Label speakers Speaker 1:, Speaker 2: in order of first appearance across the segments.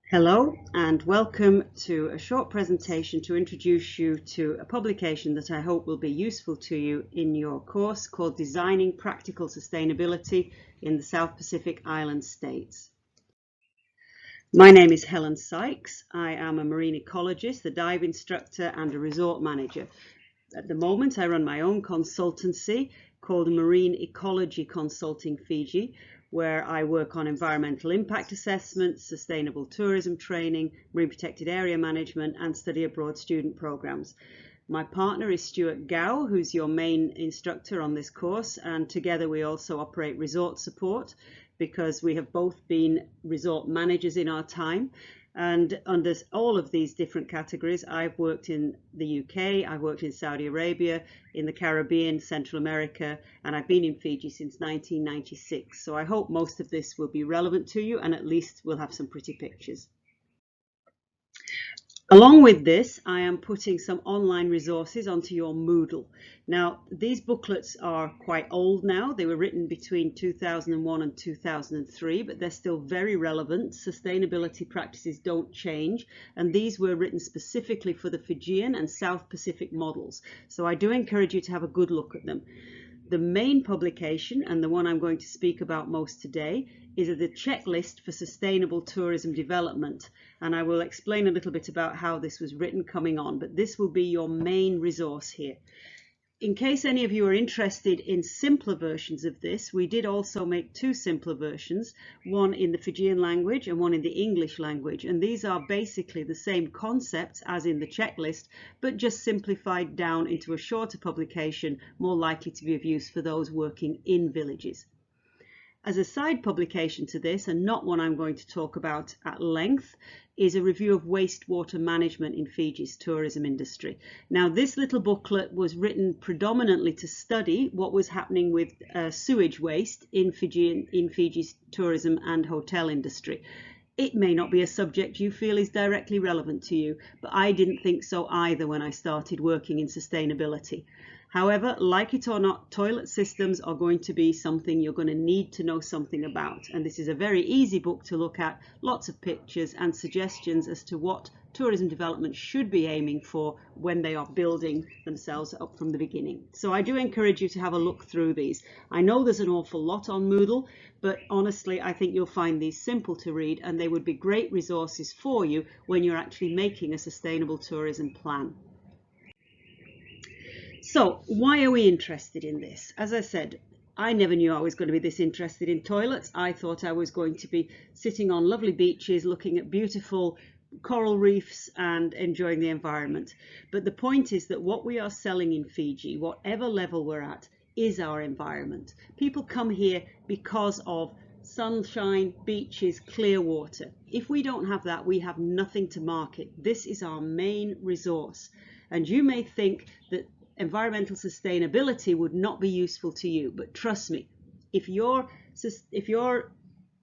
Speaker 1: Hello and welcome to a short presentation to introduce you to a publication that I hope will be useful to you in your course called Designing Practical Sustainability in the South Pacific Island States. My name is Helen Sykes. I am a marine ecologist, a dive instructor and a resort manager. At the moment I run my own consultancy called Marine Ecology Consulting Fiji, where I work on environmental impact assessments, sustainable tourism training, marine protected area management and study abroad student programs. My partner is Stuart Gow, who's your main instructor on this course, and together we also operate resort support because we have both been resort managers in our time. And under all of these different categories, I've worked in the UK, I've worked in Saudi Arabia, in the Caribbean, Central America, and I've been in Fiji since 1996. So I hope most of this will be relevant to you and at least we'll have some pretty pictures. Along with this, I am putting some online resources onto your Moodle. Now, these booklets are quite old now. They were written between 2001 and 2003, but they're still very relevant. Sustainability practices don't change, and these were written specifically for the Fijian and South Pacific models. So I do encourage you to have a good look at them. The main publication, and the one I'm going to speak about most today, is the checklist for sustainable tourism development. And I will explain a little bit about how this was written coming on, but this will be your main resource here. In case any of you are interested in simpler versions of this, we did also make two simpler versions, one in the Fijian language and one in the English language. And these are basically the same concepts as in the checklist, but just simplified down into a shorter publication, more likely to be of use for those working in villages. As a side publication to this, and not one I'm going to talk about at length, is a review of wastewater management in Fiji's tourism industry. Now, this little booklet was written predominantly to study what was happening with sewage waste in Fiji's tourism and hotel industry. It may not be a subject you feel is directly relevant to you, but I didn't think so either when I started working in sustainability. However, like it or not, toilet systems are going to be something you're going to need to know something about. And this is a very easy book to look at, lots of pictures and suggestions as to what tourism development should be aiming for when they are building themselves up from the beginning. So I do encourage you to have a look through these. I know there's an awful lot on Moodle, but honestly, I think you'll find these simple to read and they would be great resources for you when you're actually making a sustainable tourism plan. So why are we interested in this? As I said, I never knew I was going to be this interested in toilets. I thought I was going to be sitting on lovely beaches, looking at beautiful coral reefs and enjoying the environment. But the point is that what we are selling in Fiji, whatever level we're at, is our environment. People come here because of sunshine, beaches, clear water. If we don't have that, we have nothing to market. This is our main resource. And you may think that environmental sustainability would not be useful to you, but trust me, if your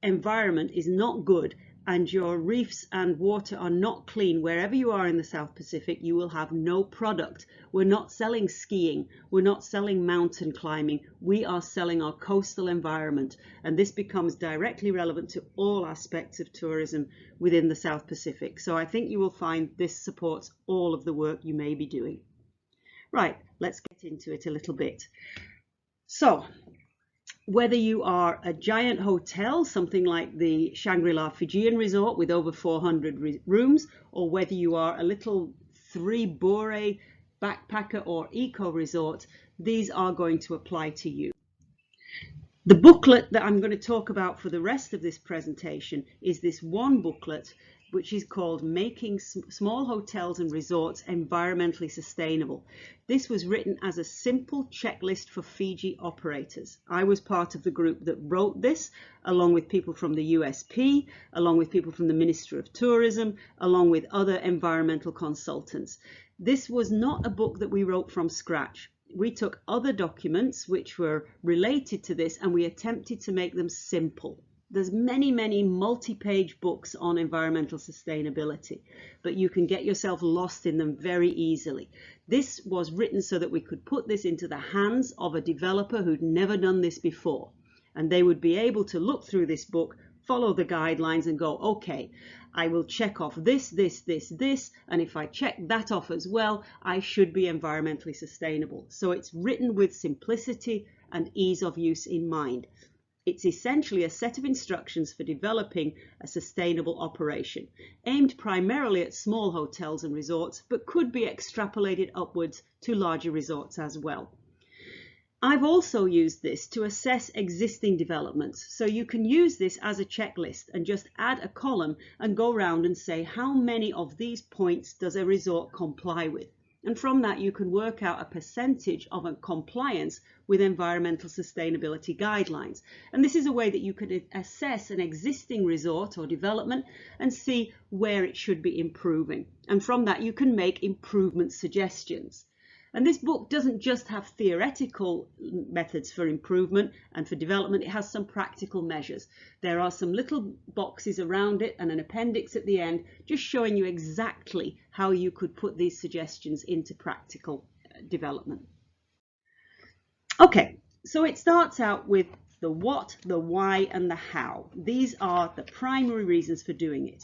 Speaker 1: environment is not good and your reefs and water are not clean wherever you are in the South Pacific, you will have no product. We're not selling skiing, we're not selling mountain climbing, we are selling our coastal environment, and this becomes directly relevant to all aspects of tourism within the South Pacific. So I think you will find this supports all of the work you may be doing. Right, let's get into it a little bit. So, whether you are a giant hotel, something like the Shangri-La Fijian Resort with over 400 rooms, or whether you are a little 3-bore backpacker or eco resort, these are going to apply to you. The booklet that I'm going to talk about for the rest of this presentation is this one booklet which is called Making Small Hotels and Resorts Environmentally Sustainable. This was written as a simple checklist for Fiji operators. I was part of the group that wrote this, along with people from the USP, along with people from the Ministry of Tourism, along with other environmental consultants. This was not a book that we wrote from scratch. We took other documents which were related to this and we attempted to make them simple. There's many multi-page books on environmental sustainability, but you can get yourself lost in them very easily. This was written so that we could put this into the hands of a developer who'd never done this before, and they would be able to look through this book, follow the guidelines and go, okay, I will check off this, this, this, this, and if I check that off as well, I should be environmentally sustainable. So it's written with simplicity and ease of use in mind. It's essentially a set of instructions for developing a sustainable operation, aimed primarily at small hotels and resorts, but could be extrapolated upwards to larger resorts as well. I've also used this to assess existing developments. So you can use this as a checklist and just add a column and go around and say how many of these points does a resort comply with. And from that you can work out a percentage of a compliance with environmental sustainability guidelines. And this is a way that you could assess an existing resort or development and see where it should be improving. And from that you can make improvement suggestions. And this book doesn't just have theoretical methods for improvement and for development, it has some practical measures. There are some little boxes around it and an appendix at the end just showing you exactly how you could put these suggestions into practical development. Okay, so it starts out with the what, the why and the how. These are the primary reasons for doing it.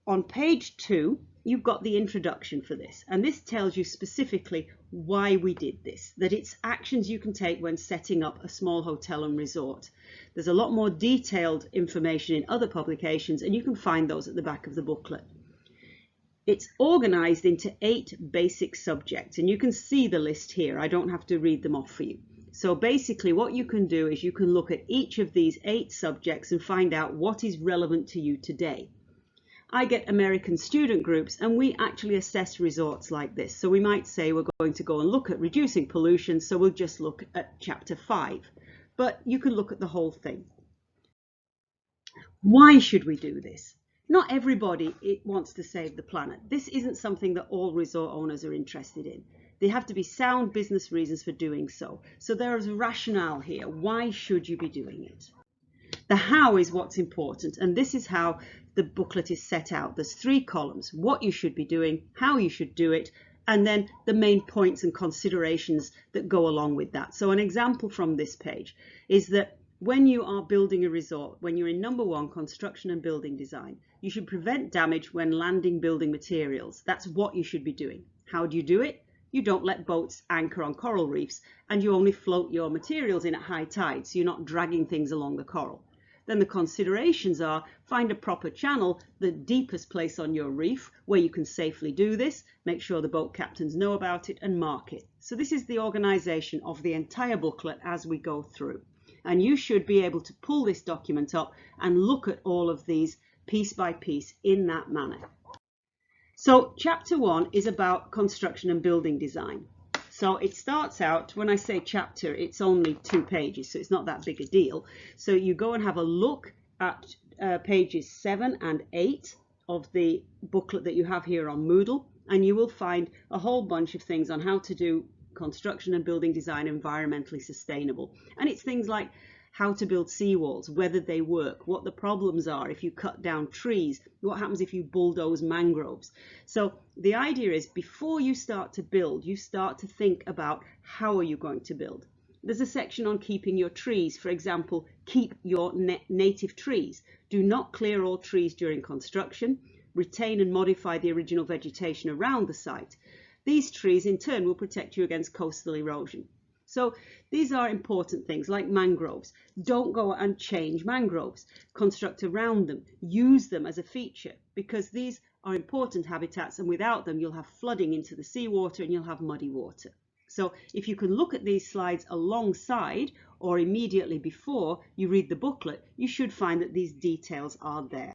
Speaker 1: On page 2, you've got the introduction for this, and this tells you specifically why we did this, that it's actions you can take when setting up a small hotel and resort. There's a lot more detailed information in other publications, and you can find those at the back of the booklet. It's organized into 8 basic subjects, and you can see the list here. I don't have to read them off for you. So basically what you can do is you can look at each of these 8 subjects and find out what is relevant to you today. I get American student groups and we actually assess resorts like this. So we might say we're going to go and look at reducing pollution, so we'll just look at chapter 5. But you can look at the whole thing. Why should we do this? Not everybody wants to save the planet. This isn't something that all resort owners are interested in. There have to be sound business reasons for doing so. So there is a rationale here. Why should you be doing it? The how is what's important, and this is how the booklet is set out. There's 3 columns: what you should be doing, how you should do it, and then the main points and considerations that go along with that. So an example from this page is that when you are building a resort, when you're in number 1, construction and building design, you should prevent damage when landing building materials. That's what you should be doing. How do you do it? You don't let boats anchor on coral reefs, and you only float your materials in at high tide, so you're not dragging things along the coral. Then the considerations are: find a proper channel, the deepest place on your reef where you can safely do this, make sure the boat captains know about it, and mark it. So this is the organization of the entire booklet as we go through. And you should be able to pull this document up and look at all of these piece by piece in that manner. So chapter 1 is about construction and building design. So it starts out, when I say chapter, it's only 2 pages, so it's not that big a deal. So you go and have a look at pages 7 and 8 of the booklet that you have here on Moodle, and you will find a whole bunch of things on how to do construction and building design environmentally sustainable. And it's things like how to build seawalls, whether they work, what the problems are if you cut down trees, what happens if you bulldoze mangroves. So the idea is, before you start to build, you start to think about how are you going to build. There's a section on keeping your trees. For example, keep your native trees. Do not clear all trees during construction. Retain and modify the original vegetation around the site. These trees in turn will protect you against coastal erosion. So these are important things like mangroves. Don't go and change mangroves. Construct around them. Use them as a feature, because these are important habitats, and without them you'll have flooding into the seawater and you'll have muddy water. So if you can look at these slides alongside or immediately before you read the booklet, you should find that these details are there.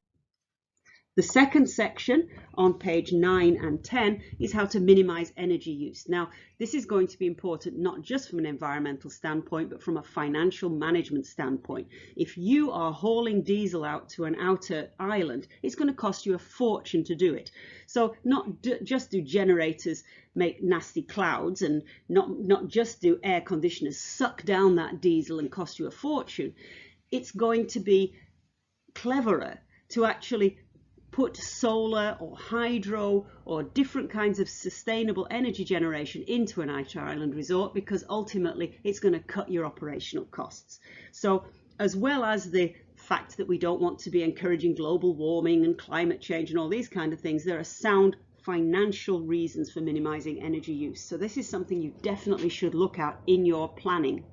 Speaker 1: The second section on page 9 and 10 is how to minimize energy use. Now, this is going to be important not just from an environmental standpoint, but from a financial management standpoint. If you are hauling diesel out to an outer island, it's going to cost you a fortune to do it. So not just do generators make nasty clouds, and not just do air conditioners suck down that diesel and cost you a fortune. It's going to be cleverer to actually put solar or hydro or different kinds of sustainable energy generation into an outer island resort, because ultimately it's going to cut your operational costs. So as well as the fact that we don't want to be encouraging global warming and climate change and all these kind of things. There are sound financial reasons for minimizing energy use. So this is something you definitely should look at in your planning.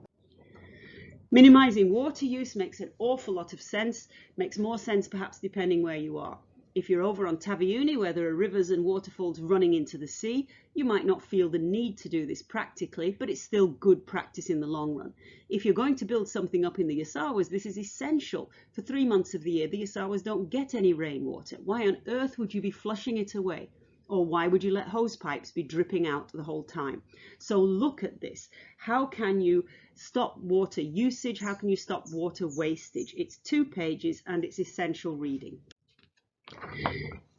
Speaker 1: Minimizing water use makes an awful lot of sense, makes more sense perhaps depending where you are. If you're over on Taveuni, where there are rivers and waterfalls running into the sea, you might not feel the need to do this practically, but it's still good practice in the long run. If you're going to build something up in the Yasawas, this is essential. For 3 months of the year, the Yasawas don't get any rainwater. Why on earth would you be flushing it away? Or why would you let hose pipes be dripping out the whole time? So look at this. How can you stop water usage? How can you stop water wastage? It's 2 pages and it's essential reading.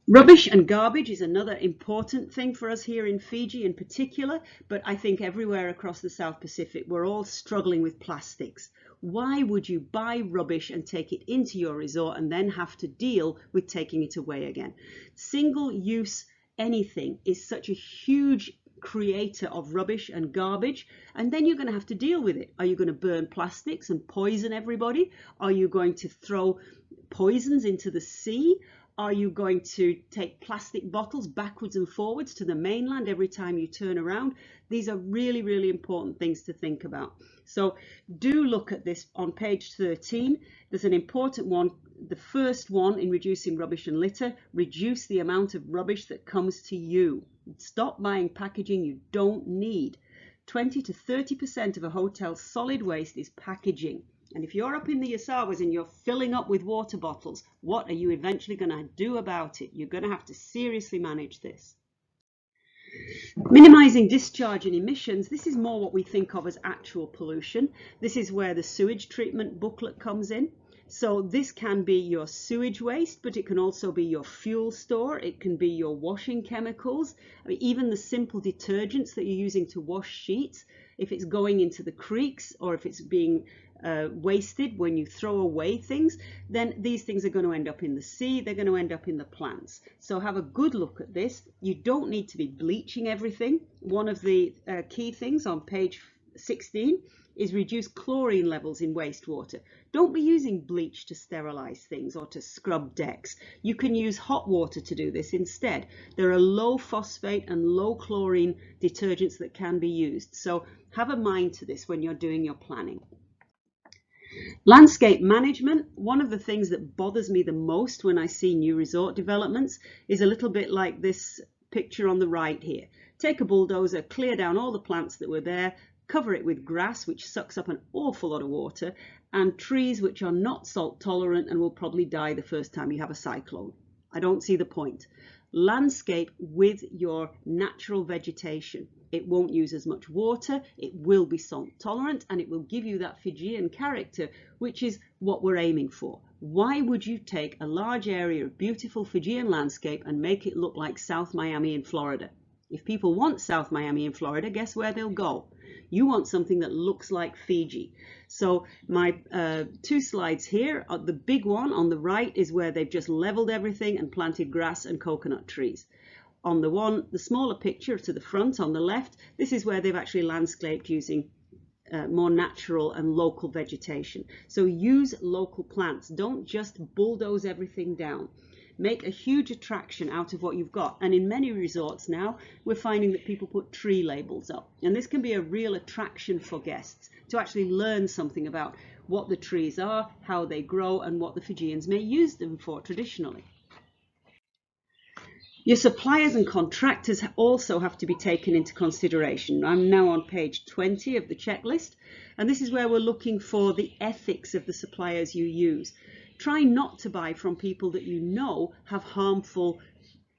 Speaker 1: Rubbish and garbage is another important thing for us here in Fiji in particular, but I think everywhere across the South Pacific we're all struggling with plastics. Why would you buy rubbish and take it into your resort and then have to deal with taking it away again? Single-use anything is such a huge creator of rubbish and garbage, and then you're going to have to deal with it. Are you going to burn plastics and poison everybody? Are you going to throw poisons into the sea? Are you going to take plastic bottles backwards and forwards to the mainland every time you turn around? These are really, really important things to think about. So do look at this on page 13. There's an important one. The first one in reducing rubbish and litter: reduce the amount of rubbish that comes to you. Stop buying packaging you don't need. 20 to 30% of a hotel's solid waste is packaging. And if you're up in the Yasawas and you're filling up with water bottles, what are you eventually going to do about it? You're going to have to seriously manage this. Minimizing discharge and emissions. This is more what we think of as actual pollution. This is where the sewage treatment booklet comes in. So this can be your sewage waste, but it can also be your fuel store. It can be your washing chemicals. I mean, even the simple detergents that you're using to wash sheets. If it's going into the creeks or if it's being wasted when you throw away things, then these things are going to end up in the sea. They're going to end up in the plants. So have a good look at this. You don't need to be bleaching everything. One of the key things on page 16 is reduce chlorine levels in wastewater. Don't be using bleach to sterilize things or to scrub decks. You can use hot water to do this instead. There are low phosphate and low chlorine detergents that can be used. So have a mind to this when you're doing your planning. Landscape management. One of the things that bothers me the most when I see new resort developments is a little bit like this picture on the right here. Take a bulldozer, clear down all the plants that were there, cover it with grass, which sucks up an awful lot of water, and trees which are not salt tolerant and will probably die the first time you have a cyclone. I don't see the point. Landscape with your natural vegetation. It won't use as much water, it will be salt tolerant, and it will give you that Fijian character, which is what we're aiming for. Why would you take a large area of beautiful Fijian landscape and make it look like South Miami in Florida? If people want South Miami in Florida, guess where they'll go? You want something that looks like Fiji. So my 2 slides here, the big one on the right is where they've just leveled everything and planted grass and coconut trees. On the smaller picture to the front on the left, this is where they've actually landscaped using more natural and local vegetation. So use local plants. Don't just bulldoze everything down. Make a huge attraction out of what you've got. And in many resorts now, we're finding that people put tree labels up. And this can be a real attraction for guests to actually learn something about what the trees are, how they grow, and what the Fijians may use them for traditionally. Your suppliers and contractors also have to be taken into consideration. I'm now on page 20 of the checklist, and this is where we're looking for the ethics of the suppliers you use. Try not to buy from people that you know have harmful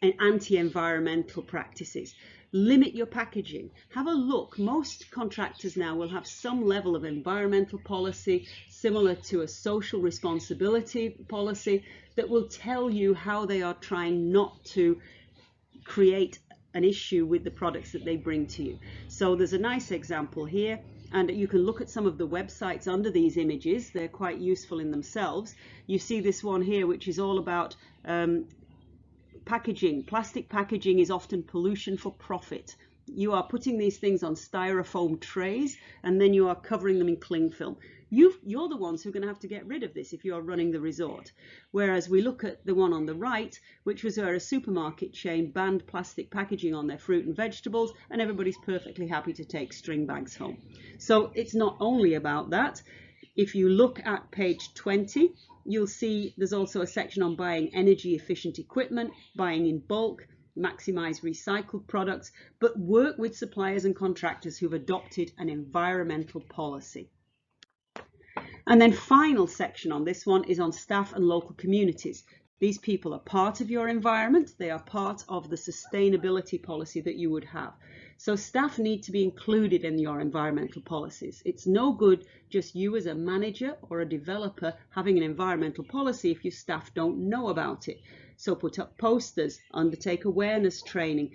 Speaker 1: and anti-environmental practices. Limit your packaging. Have a look. Most contractors now will have some level of environmental policy similar to a social responsibility policy that will tell you how they are trying not to create an issue with the products that they bring to you. So there's a nice example here, and you can look at some of the websites under these images. They're quite useful in themselves. You see this one here, which is all about packaging. Plastic packaging is often pollution for profit. You are putting these things on styrofoam trays, and then you are covering them in cling film. You're the ones who are going to have to get rid of this if you're running the resort. Whereas we look at the one on the right, which was where a supermarket chain banned plastic packaging on their fruit and vegetables, and everybody's perfectly happy to take string bags home. So it's not only about that. If you look at page 20, you'll see there's also a section on buying energy efficient equipment, buying in bulk, maximize recycled products, but work with suppliers and contractors who've adopted an environmental policy. And then final section on this one is on staff and local communities. These people are part of your environment. They are part of the sustainability policy that you would have. So staff need to be included in your environmental policies. It's no good just you as a manager or a developer having an environmental policy if your staff don't know about it. So put up posters, undertake awareness training,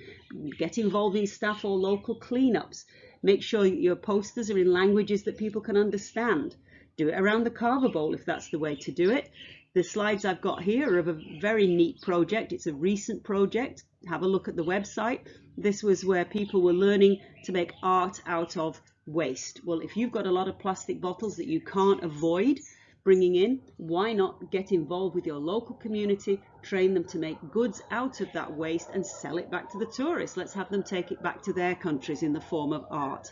Speaker 1: get involved in staff or local cleanups. Make sure your posters are in languages that people can understand. Do it around the carver bowl if that's the way to do it. The slides I've got here are of a very neat project. It's a recent project. Have a look at the website. This was where people were learning to make art out of waste. Well, if you've got a lot of plastic bottles that you can't avoid bringing in, why not get involved with your local community, train them to make goods out of that waste and sell it back to the tourists. Let's have them take it back to their countries in the form of art.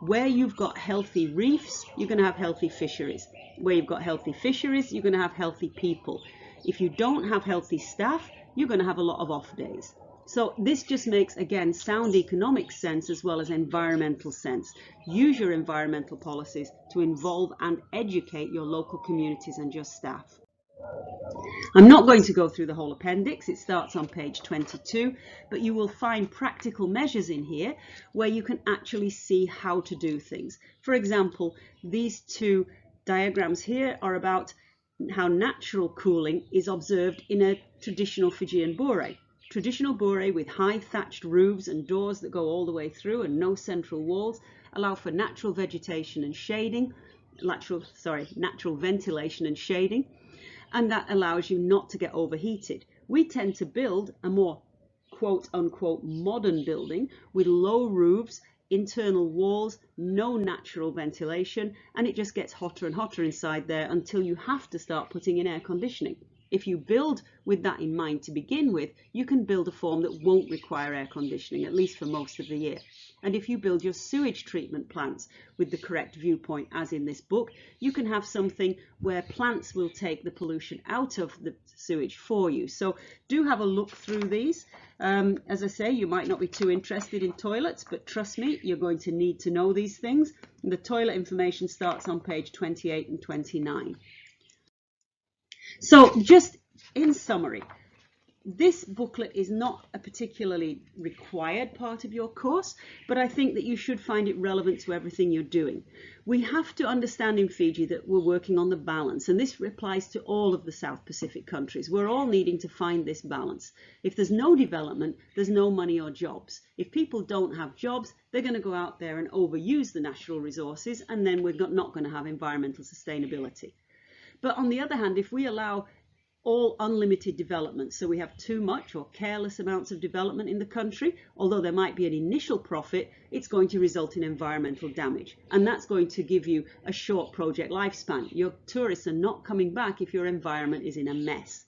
Speaker 1: Where you've got healthy reefs, you're going to have healthy fisheries. Where you've got healthy fisheries, you're going to have healthy people. If you don't have healthy staff, you're going to have a lot of off days. So this just makes, again, sound economic sense as well as environmental sense. Use your environmental policies to involve and educate your local communities and your staff. I'm not going to go through the whole appendix. It starts on page 22, but you will find practical measures in here where you can actually see how to do things. For example, these two diagrams here are about how natural cooling is observed in a traditional Fijian bure. Traditional bure with high thatched roofs and doors that go all the way through and no central walls allow for natural vegetation and shading, natural ventilation and shading, and that allows you not to get overheated. We tend to build a more quote-unquote modern building with low roofs, internal walls, no natural ventilation, and it just gets hotter and hotter inside there until you have to start putting in air conditioning. If you build with that in mind to begin with, you can build a form that won't require air conditioning, at least for most of the year. And if you build your sewage treatment plants with the correct viewpoint, as in this book, you can have something where plants will take the pollution out of the sewage for you. So do have a look through these. As I say, you might not be too interested in toilets, but trust me, you're going to need to know these things. And the toilet information starts on page 28 and 29. So just in summary, this booklet is not a particularly required part of your course, but I think that you should find it relevant to everything you're doing. We have to understand in Fiji that we're working on the balance, and this applies to all of the South Pacific countries. We're all needing to find this balance. If there's no development, there's no money or jobs. If people don't have jobs, they're going to go out there and overuse the natural resources, and then we're not going to have environmental sustainability. But on the other hand, if we allow all unlimited development, so we have too much or careless amounts of development in the country, although there might be an initial profit, it's going to result in environmental damage. And that's going to give you a short project lifespan. Your tourists are not coming back if your environment is in a mess.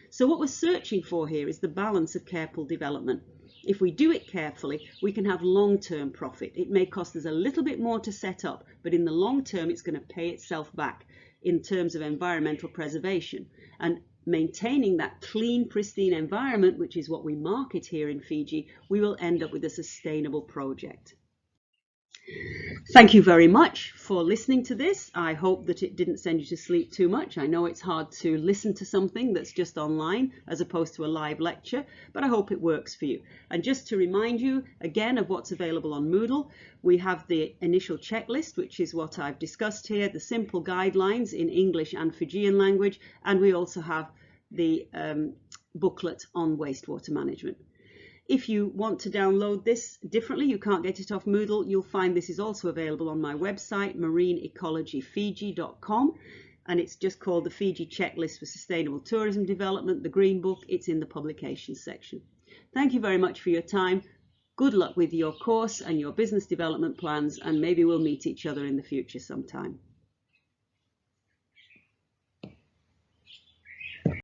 Speaker 1: So what we're searching for here is the balance of careful development. If we do it carefully, we can have long-term profit. It may cost us a little bit more to set up, but in the long term, it's going to pay itself back in terms of environmental preservation. And maintaining that clean, pristine environment, which is what we market here in Fiji, we will end up with a sustainable project. Thank you very much for listening to this. I hope that it didn't send you to sleep too much. I know it's hard to listen to something that's just online as opposed to a live lecture, but I hope it works for you. And just to remind you again of what's available on Moodle, we have the initial checklist, which is what I've discussed here, the simple guidelines in English and Fijian language, and we also have the booklet on wastewater management. If you want to download this differently, you can't get it off Moodle, you'll find this is also available on my website, marineecologyfiji.com, and it's just called the Fiji Checklist for Sustainable Tourism Development, the Green Book. It's in the publications section. Thank you very much for your time. Good luck with your course and your business development plans, and maybe we'll meet each other in the future sometime.